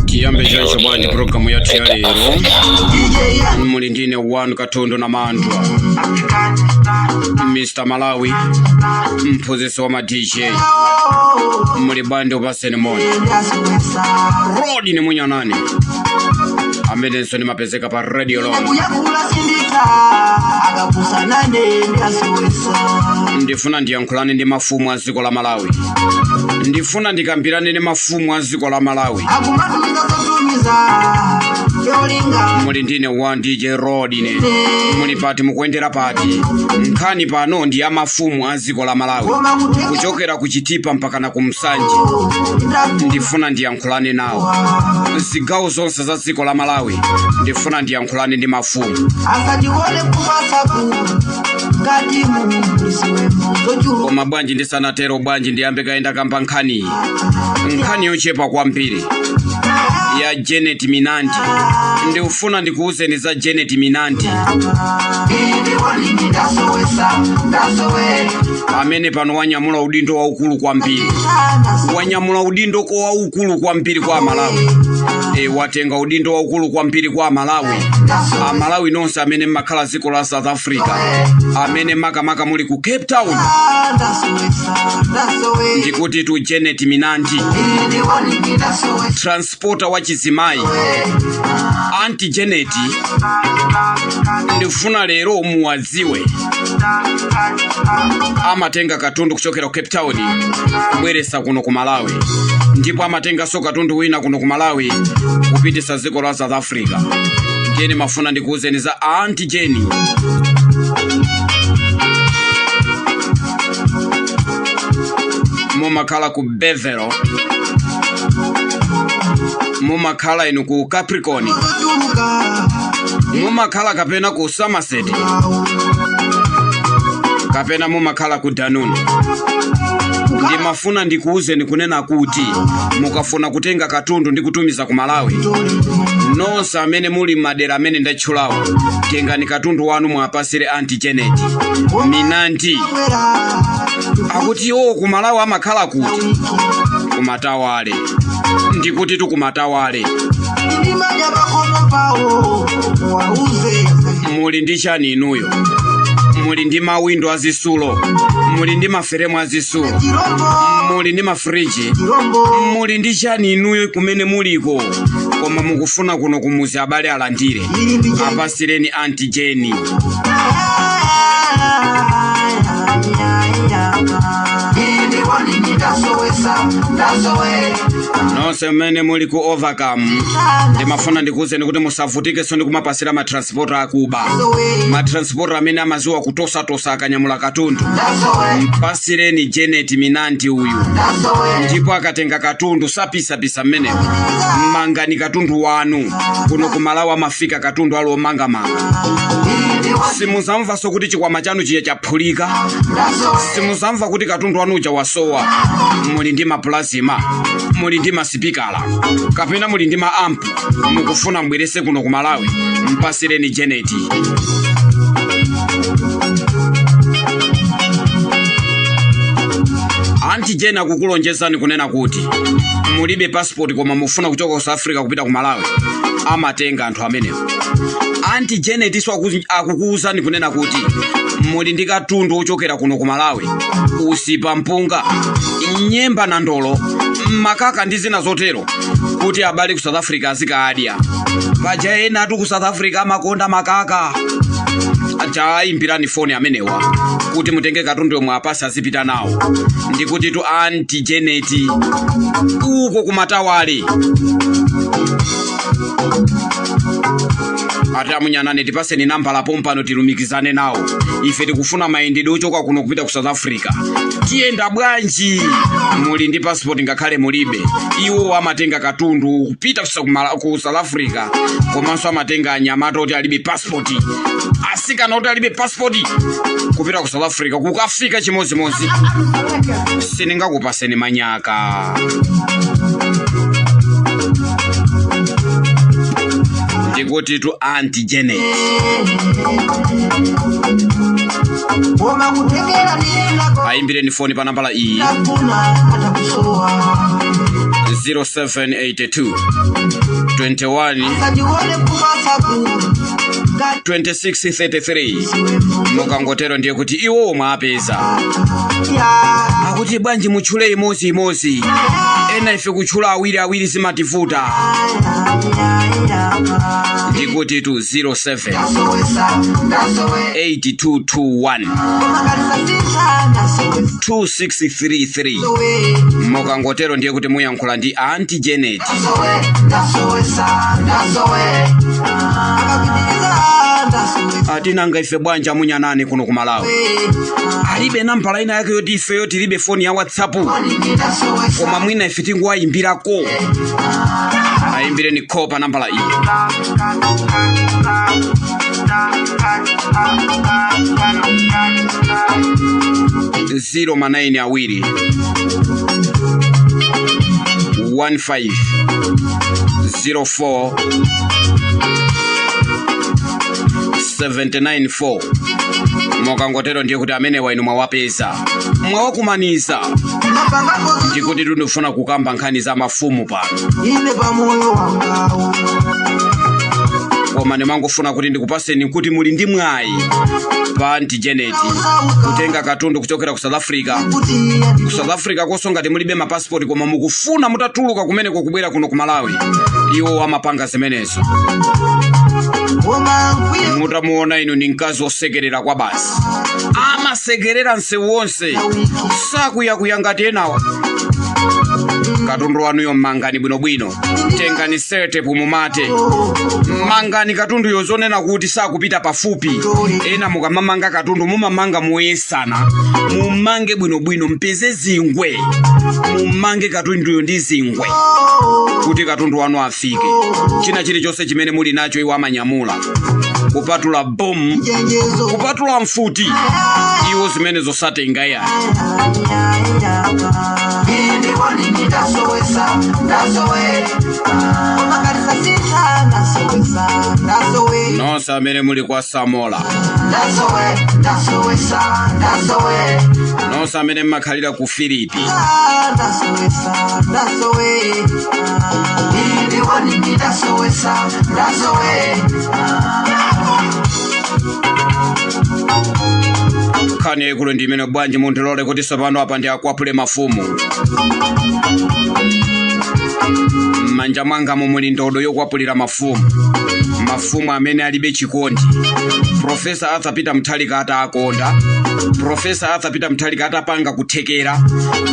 Kiyambe jaisha bwanji programu yatu ya lero mulindine wanu Katondo na Mandwa Mr. Malawi mpozesa wa ma DJ mulibande ubasene moni Rodi ni munya nani Ambedenso ni mapezeka pa radio long Ndifuna ndiyankulane ndi mafumu a ziko la Malawi Ndifuna ndikambirane ndi mafumu a ziko la Malawi Muli ndine wa DJ Rodine Muli pati mukuendera pati Nkhani pano ndi ya mafumu a ziko la Malawi Kuchokera kuchitipa mpaka na kumsanje Ndifuna ndiyankulane nawo Zigawo zonse za ziko la Malawi Ndifuna ndiyankulane ndi mafumu Koma bwanji ndisanatero bwanji ndiyambe kaenda kamba nkhani yochepa kwambiri ya Janet Minanti Ndifuna ndikuuzeni za Janet Minanti amene pano wanyamula udindo wa ukulu kwambiri wanyamula udindo wa ukulu kwambiri kwa Malawi watenga udindo wa ukulu kwambiri kwa Malawi Malawi nonse amene makhala ziko la South Africa amene maka muli ku Cape Town ndikuti tu Janet Minanti transporter wa chizimayi Auntie Janet ndifuna lero muwadziwe amatenga katundu kuchokera ku Cape Town kubweresa kuno ku Malawi ndipo amatenga so katundu wina kuno ku Malawi kupitisa ziko la South Africa Jeni mafuna ndikuuzeni za Auntie Jenny mumakhala ku Bevero mumakhala inu ku Capricorn mumakhala kapena ku Somerset kapena mumakhala ku Danune ndi mafuna ndikuuzeni kunena kuti mukafuna kutenga katundu ndi kutumiza ku Malawi nonse amene muli madera amene ndatchulawo tengani katundu wanu mwapasire Auntie Janet Minanti akuti ku Malawi amakhala kuti kumatawale ndikuti tu kumatawale muli ndi chani inuyo muli ndi mawindo azisulo muli ndi maferemu azisulo muli ndi mafriji muli ndi chani inuyo kumene muliko koma mukufuna kuno kumuzi abale alandire apasireni Auntie Jenny nonse mmene muli ku Overcome ndimafuna ndikuuzeni kuti musavutike so ndikumapasira matransporter akuba matransporter amene amaziwa kutosa akanyamula katundu mpasireni Janet Minanti uyu ndipo akatenga katundu sapisa mmene mangani katundu wanu kuno ku Malawi amafika katundu alo manga simuzamva so kuti chikwama chanu chiye chaphulika simuzamva kuti katundu wanu uja wasowa muli ndi maplasma muli ndi masipikala kapena muli ndi maamp mukufuna mbwerese kuno ku Malawi mpasireni Janet Auntie Jenny kukulonjezani kunena kuti mulibe passport koma mufuna kuchoka ku South Africa kupita ku Malawi amatenga anthu amenewo Auntie Janet akukuuzani kunena kuti muli ndi katundu ochokera kuno ku Malawi usipa mpunga nyemba na ndolo makaka ndi zina zotero kuti abale ku South Africa azikaadya paja ena atu ku South Africa amakonda makaka imbirani phone amenewa kuti mutenge katundu yomwe apasa azipita nawo ndikuti tu Auntie Janet uko kumatawale ati amunyanane tipaseni namba la pompano tilumikizane nawo ife tikufuna mayendedwe ochoka kuno kupita ku South Africa tiyenda bwanji muli ndi passport ngakhale mulibe iwo amatenga katundu kupita ku South Africa komanso amatenga anyamata oti alibe passport asikana oti alibe passport kupita ku South Africa kukafika chimozimozi siningakupaseni manyaka ndikuti tu Auntie Janet Aimbireni phone pa nambala iyi 0782 21 2633. Mukangotero ndiye kuti iwo mwapeza. Akuti bwanji muchule imozi ena ife kuchula awiri zimativuta. Ndikuti tu 07 8221 2633. Mukangotero ndiye kuti muyankhula ndi Auntie Janet. Atinanga ife bwanja munyanani kuno ku Malawi. Alibe nambala ina yake yoti ife yoti libe phone ya WhatsApp. Koma mwina ife tingowayimbirako. Aimbireni call pa nambala iyi 0 awiri 15 04 794. Mukangotero ndiye kuti amene wainu mwawapeza mwawakumaniza. Ndikuti tunofuna kukamba nkhani za mafumu pano. Koma nemangofuna kuti ndikupaseni kuti muli ndi mwayi pa Auntie Janet kutenga katundu kuchokera ku South Africa. Ku South Africa koso ngati mulibe ma passport koma mukufuna mutatuluka kumeneko kubwera kuno ku Malawi, iwo amapanga zimenezo. Mutamuona inu ni mkazi osekerera kwa basi. Amasekerera nsewu wonse. Sakuyakuya ngati enawa. Katundu wanuyo mangani bwinobwino. Tengani sete pumumate. Mangani katundu yozonena kuti sakupita pafupi. Ena mukamamanga katundu mumamanga muesana. Mumange bwinobwino mpeze zingwe. Mumange katundu yo ndi zingwe. Kuti katundu wanu afike. China chilichonse chimene muli nacho iwo amanyamula. Kupatula bomu, kupatula mfuti. Iwo zimene zosatenga ya. Nonse amene muli kwa Samola. Nonse amene mmakhalira ku Filipi. Kani ekulo ndimene bwanji munthu lole kuti sopano apa ndi akwapule mafumu. Manja mwanga muli ndodo yokwapulira mafumu. Mafumu amene alibe chikondi. Professor Arthur Peter Mutharika atakonda. Professor Arthur Peter Mutharika atapanga kuthekera.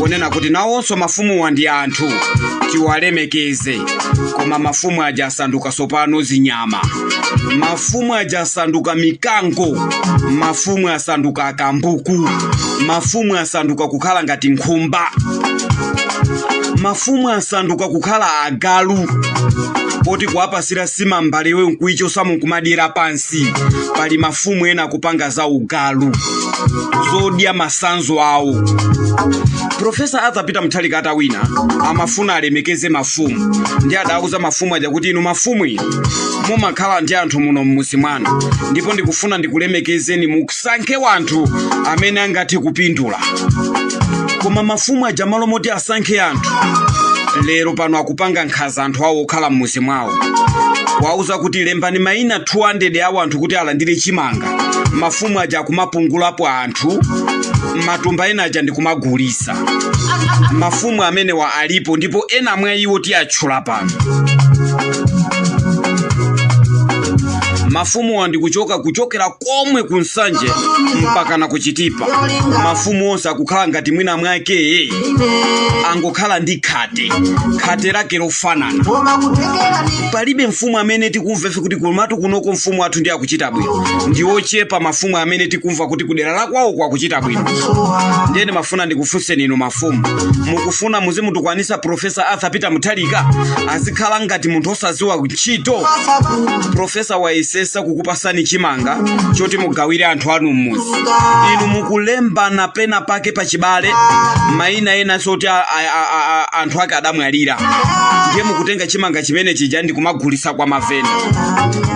Kunena kuti nawonso mafumu wandi anthu tiwalemekeze. Koma mafumu aja asanduka sopano zinyama. Mafumu aja asanduka mikango. Mafumu asanduka akambuku. Mafumu asanduka kukhala ngati nkhumba. Mafumu asanduka kukhala agalu. Poti kuapasira sima mbalewe nkuicho samu kumadira pansi. Pali mafumu ena kupanga za ugalu. Zodya masanzo awo. Professor Arthur Peter Mutharika atawina amafuna alemekeze mafumu. Ndi adauza mafumu aja kuti inu mafumu inu mumakhala ndi anthu muno mmuzi mwanu. Ndipo ndikufuna ndikulemekezeni mukusankhe wanthu amene angati kupindula. Koma mafumu aja malo moti asankhe anthu. Lero pano akupanga nkhaza anthu awo okhala mmuzi mwawo. Wauza kuti lembani maina 200 awo anthu kuti alandire chimanga. Mafumu aja kumapungulapo anthu. Matumba ena aja ndikumagulisa. Mafumu amene wa alipo ndipo ena mwa iwo ti atchula pano. Mafumu wandi kuchokera komwe kunsanje mpaka na kuchitipa. Mafumu onse akukhala ngati mwina mwake angokhala ndi khate lake lofanana. Palibe mfumu amene tikumva kuti kumatu kunoko mfumu athu ndi akuchita bwino. Ndi ochepa mafumu amene tikumva kuti kudera lakwawo kwa kuchita bwino. Ndene mafuna ndikufunseni inu mafumu. Mukufuna muzimutukwanisa Professor Arthur Peter Mutharika azikhala ngati munthu osaziwa ntchito. Professor waisesa kukupasani chimanga choti mugawire anthu anu mmuzi. Inu mukulembana pena pake pachibale maina ena soti anthu ake adamwalira. Ndiye mukutenga chimanga chimene chija ndi kumagulisa kwa mavenda.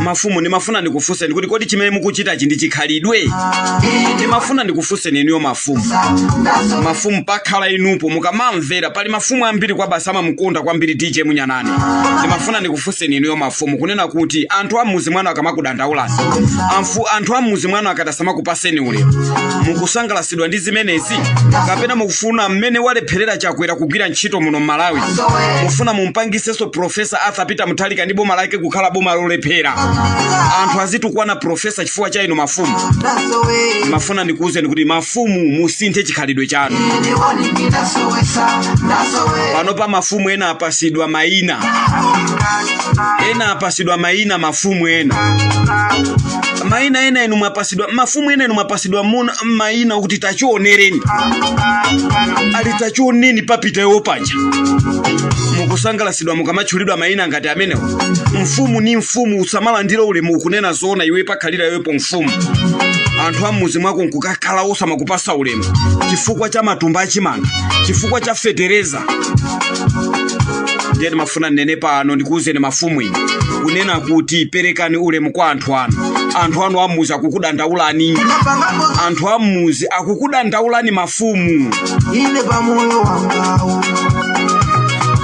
mafumu nimafuna ndikufuse ndikuti kodi chimene mukuchita chi ndichikhalidwe. Nimafuna ndikufuse niyo mafumu pakhala inupo mukamamvera pali mafumu ambiri kwa basama mkonda kwambiri DJ Munyanane. Nimafuna ndikufuse niyo mafumu kunena kuti anthu amuzi mwanu akamakudandaulani, anthu amuzi mwanu akatasama kupaseni ulemu, mukusangalasidwa ndi zimenezi kapena mukufuna mmene walepherera chakwera kugwira ntchito muno Malawi mufuna mumpangiseso Profesa Arthur Peter Mutharika ndi boma lake kukhala boma lolephera, anthu azitukwana profesa chifukwa cha inu mafumu. Mafuna ndikuuze kuti mafumu musinthe chikhalidwe chanu. Pano pa mafumu ena apasidwa mayina, mafumu ena enu mwapasidwa, mafumu ena enu mwapasidwa mayina kuti tachionereni, ali tachioneni papita yopanja. Mukusangalasidwa mukamachulidwa mayina ngati amenewo. Mfumu ni mfumu, usamalandira ulemu kunena zona iwe pakhalira yepo mfumu. Anthu amuzi mwako nkukakhala osamakupasa ulemu chifukwa cha matumba achimanga, chifukwa cha fetereza. Ndiye mafuna nene pano ndikuuzeni mafumu inu kunena kuti perekani ulemu kwa anthu anu amuzi akukudandaulani, anthu amuzi akukudandaulani mafumu. Ine pa moyo wangawo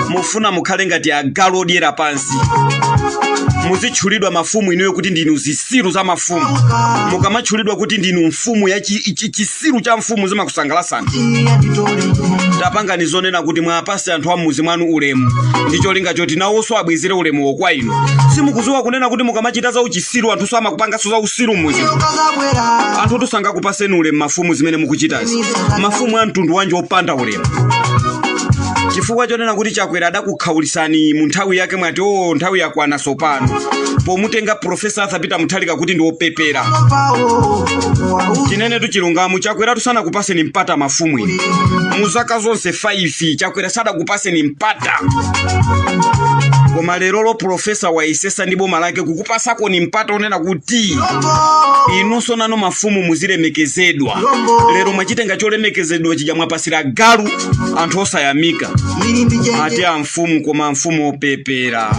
mufuna mukhale ngati agalu odyera pansi, muzitchulidwa mafumu inuyo kuti ndinu zisiru za mafumu. Mukamatchulidwa kuti ndinu mfumu ya chisiru cha mfumu zimakusangalasani. Tapanga nizonena kuti mwapase anthu amuzi mwanu ulemu ndicho linga choti nawonso abwezere ulemu wokwa inu. Simukuziwa kunena kuti mukamachita za uchisiru anthu so amakupanganso za usiru muzi. Anthu tusangakupaseni ulemu mafumu zimene mukuchitazi. Mafumu a mtundu wanji opanda ulemu. Chifukwa chonena kuti chakwera adakukhaulisani mu nthawi yake mwati nthawi yakwana sopano pomutenga Profesa Arthur Peter Mutharika kuti ndiopepera. Chinene tuchilungamu chakwera tusana kupaseni mpata mafumu inu. Muzaka zonse 5 chakwera sada kupaseni mpata. Koma lero lo Profesa waisesa ndi boma lake kukupasako ni mpata onena kuti inunso nano mafumu muzilemekezedwa. Lero mwachitenga cholemekezedwa chija mwapasira galu anthu osayamika. Ati amfumu koma mfumu opepera,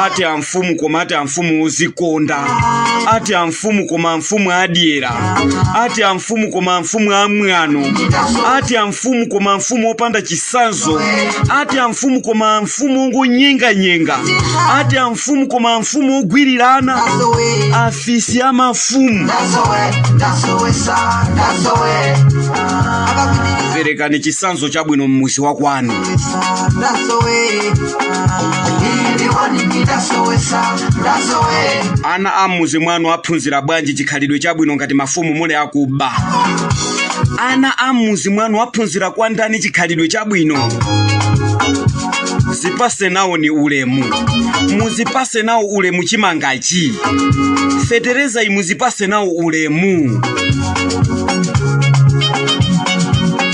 ati amfumu koma ati amfumu uzikonda, ati amfumu koma mfumu adyera, ati amfumu koma mfumu amwano, ati amfumu koma mfumu opanda chisanzo, ati amfumu koma mfumu ongonyenga, ati amfumu koma mfumu ogwirirana. Afisi ya mafumu perekani chisanzo chabwino mmuzi wa kwanu. Ana amuzi mwanu aphunzira bwanji chikhalidwe chabwino ngati mafumu mule akuba? Ana amuzi mwanu aphunzira kwa ndani chikhalidwe chabwino? Zipase nawo ni ulemu, muzipase nawo ulemu chimangachi. Fetereza imuzipase nawo ulemu.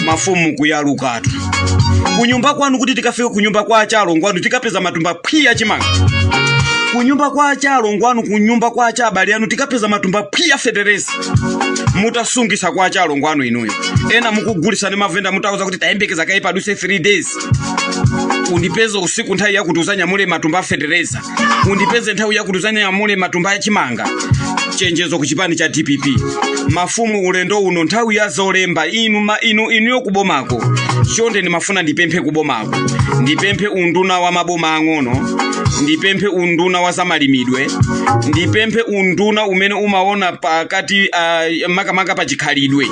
Mafumu kuyalukatu kunyumba kwanu kuti tikafike kunyumba kwa achalongwanu tikapeza matumba phiya chimanga. Kunyumba kwa achalongwanu, kunyumba kwa achabali anu tikapeza matumba phiya fetereza. Mutasungisa kwa achalongwanu inuyo. Ena mukugulisa ni mavenda mutauza kuti tayembekeza kai paduse 3 days. Undipeze usiku nthawi yakutuzanya mule matumba fetereza. Undipeze nthawi yakutuzanya mule matumba chimanga. Chenjezo kuchipani cha DPP. Mafumu ulendo uno nthawi ya zolemba inu yokubomako. Chonde ni mafuna ndipemphe kubomako. Ndipemphe unduna wa maboma ang'ono, ndipemphe unduna wa zamalimidwe, ndipemphe unduna umene umaona pakati makamaka pa chikhalidwe.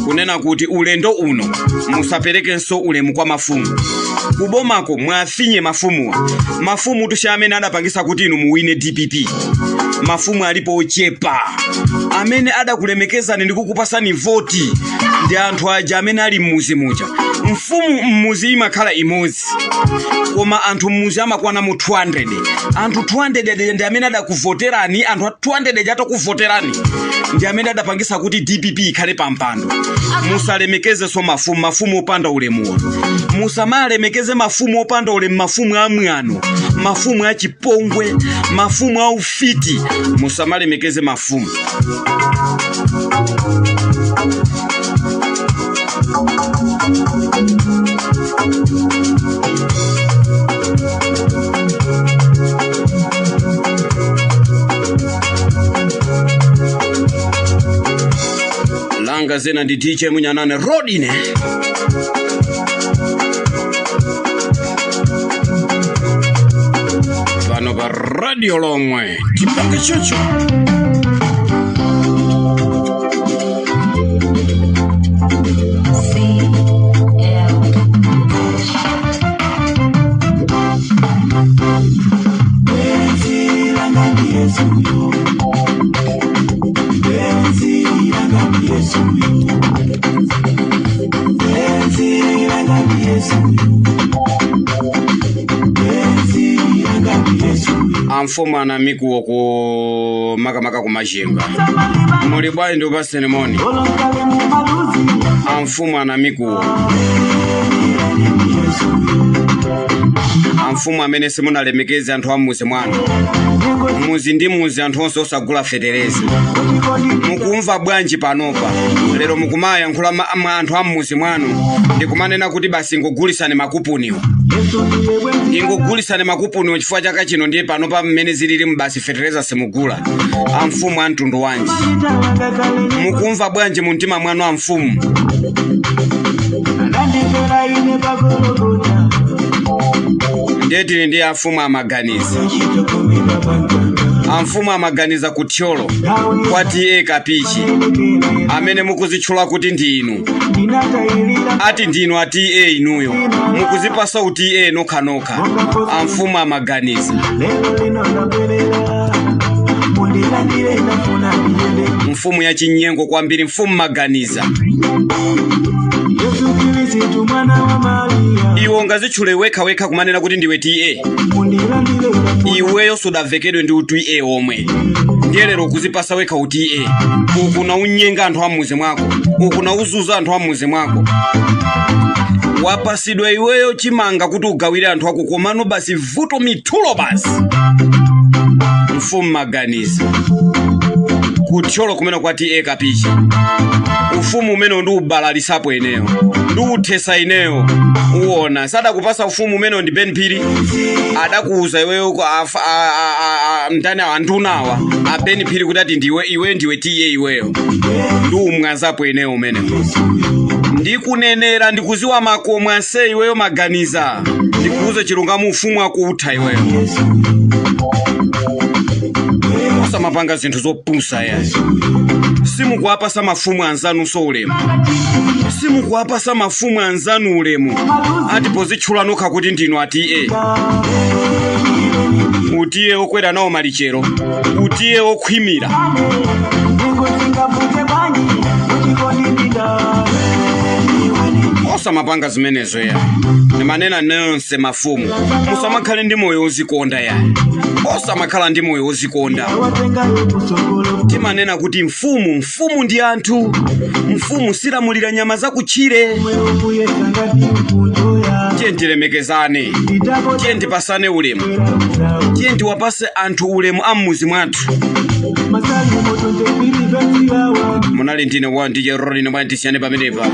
Kunena kuti ulendo uno musaperekenso ulemu kwa mafumu. Kubomako mwafinye mafumuwa. Mafumu tushamene adapangisa kuti inu muwine DPP. Mafumu alipo ochepa amene adakulemekezani ndikukupasani voti ndi anthu aja amene ali mmuzi muja. Mfumu mmuzi imakhala imodzi koma anthu mmuzi amakwana mu 200. Anthu 200 ndi amene adakuvoterani, anthu 200 atakuvoterani ndi amene adapangisa kuti DPP ikhale pampando. Musalemekeze so mafumu opanda ulemuwa. Musamalemekeze mafumu opanda ulemu, mafumu amwano, mafumu achipongwe, mafumu aufiti. Musamalemekeze mafumu. zena ndi DJ Munyanane Rodine. Pano pa Radio Lomwe tipange chocho. Amfuma na mikuwo ku makamaka kumashinga. Muli bwanji ndi upaseni moni. Amfuma na mikuwo. Amfuma amene simunalemekeze anthu amuzi mwanu. Muzi ndi muzi anthu onse osagula feterezi. Mukumva bwanji panopa. Lero mukumaya nkhula anthu amuzi mwanu. Ndikumanena kuti basi ngogulisane makupuniwo. Ingogulisane makupuniwo chifukwa chaka chino ndiye panopa mmene zilili mbasi fetereza simugula. Amfumu antundu wanji. Mukumva bwanji mu mtima mwanu amfumu. Ndeti ndi amfumu amaganiza. Amfumu amaganiza kutyolo kwati kapichi amene mukuzitchula kuti ndi inu. Ati ndinu ati inuyo mukuzipasa uti nokha. Amfumu amaganiza. Mfumu ya chinyengo kwambiri, mfumu maganiza. Iwo ngazitchule weka kumanena kuti ndiwe ti iweyo sudavekedwe ndi uti omwe. Ndiye lero kuzipasa weka uti ukuna unyenga anthu amuzi mwako, ukuna uzuza anthu amuzi mwako. Wapasidwa iweyo chimanga kuti ugawire anthu ako komano basi vuto mithulo basi. Mfumu maganiza. Kutyolo kumene kwati kapichi. Ufumu umene ndi ubalalisapo eneyo. Ndi uthesa ineyo. Uona sada kupasa ufumu umene ndi Ben Phiri. Adakuuza iweyo mtani andunawa Ben Phiri kuti iwe ndiwe ti iweyo. Ndi umwazapo eneyo umene. Ndikunenera ndikuziwa makomwe anse iweyo maganiza. Ndikuuze chilungamo ufumu akutha iweyo. Mapanga zinthu zopusa ya. Simukuwapasa mafumu anzanu so ulemu. Simukuwapasa mafumu anzanu ulemu. Ati pozitchula nokha kuti ndinu ati utiye okwera nawo malichero. Utiye okhwimira. Osa mapanga zimenezo ya. Nemanena nonse mafumu. Musamakhale ndi moyo ozikonda ya. Osa makhala ndi moyo ozikonda. Timanena kuti mfumu ndi anthu. Mfumu silamulira nyama zakutchire. Tiye ndilemekezane. Tiye ndipasane ulemu. Tiye ndiwapase anthu ulemu amuzi mwathu. Munali ndine wa DJ Rodine mwa ndisiyane pamenepa.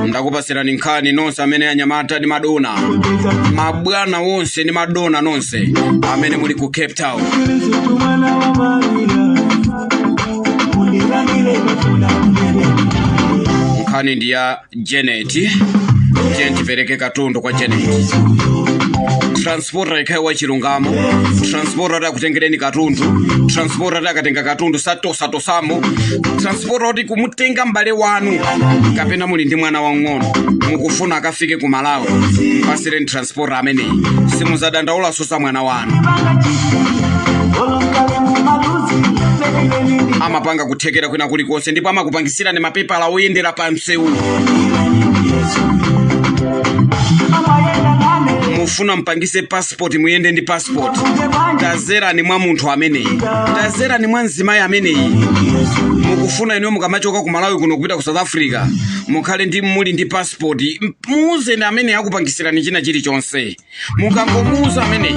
Ndakupasirani nkhani nonse amene anyamata ndi madona. Mabwana wonse ndi madona nonse amene muli ku Cape Town. Nkhani ndi ya Janet. Tipereke katundu kwa Janet. Transporter ikaiwa chilungamo. Transporter akutengereni katundu. Transporter akatenga katundu sato samo. Transporter oti kumutenga mbale wanu kapena muli ndi mwana wang'ono mukufuna akafike ku Malawi. Pasireni transporter amene simuzadandaula sosa mwana wanu. Amapanga kuthekera kwina kulikonse ndipo amakupangisirani mapepala oyendera pa msewu. Mufuna mpangise passport muyende ndi passport. Tazera ni mwa munthu amene. Tazera ni mwa nzimayi amene. Mukufuna ino mukamachoka ku Malawi kuno kupita ku South Africa. Mukhale ndi muli ndi passport. Muuze ndi amene akupangisirani china chilichonse. Mukangomuuza amene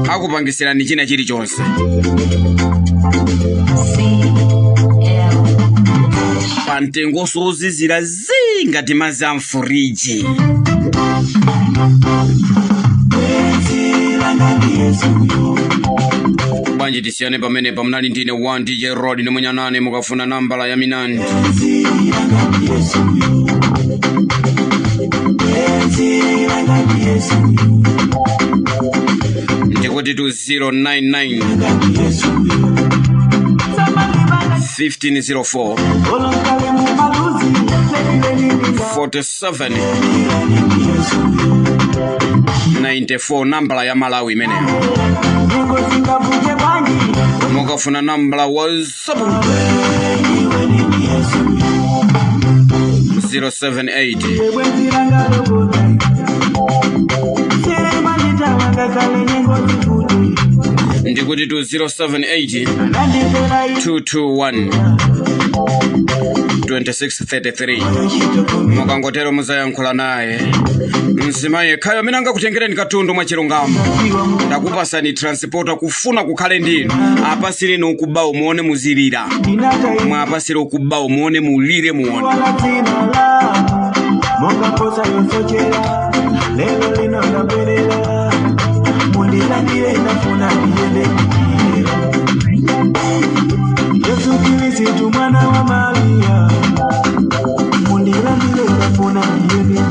akupangisirani china chilichonse. Pantengo sozizira ngati mazi amfuriji. Banji tisiane pamene pamnali ndine 1 DJ Rod ni mwenye nane mukafuna nambala ya minani. Ndikuti 2099 1504 47 94 nambala ya Malawi imene. Mukafuna nambala WhatsApp 078 ndikuti 078 221 2633. Mukangotero muzayankhula naye mzimaye khayo amene angakutengereni katundu mwa chilungamo. Ndakupasani transporter kufuna kukhale ndinu. Apasireni ukubawo muone muzilira. Mwapasire ukubawo muone mulire muone. Monga kosa yosochera lelo lino ndabelera mundilandire ndafuna ndiyende Yesu Kristo mwana wa Maria mundilandire ndafuna ndiyende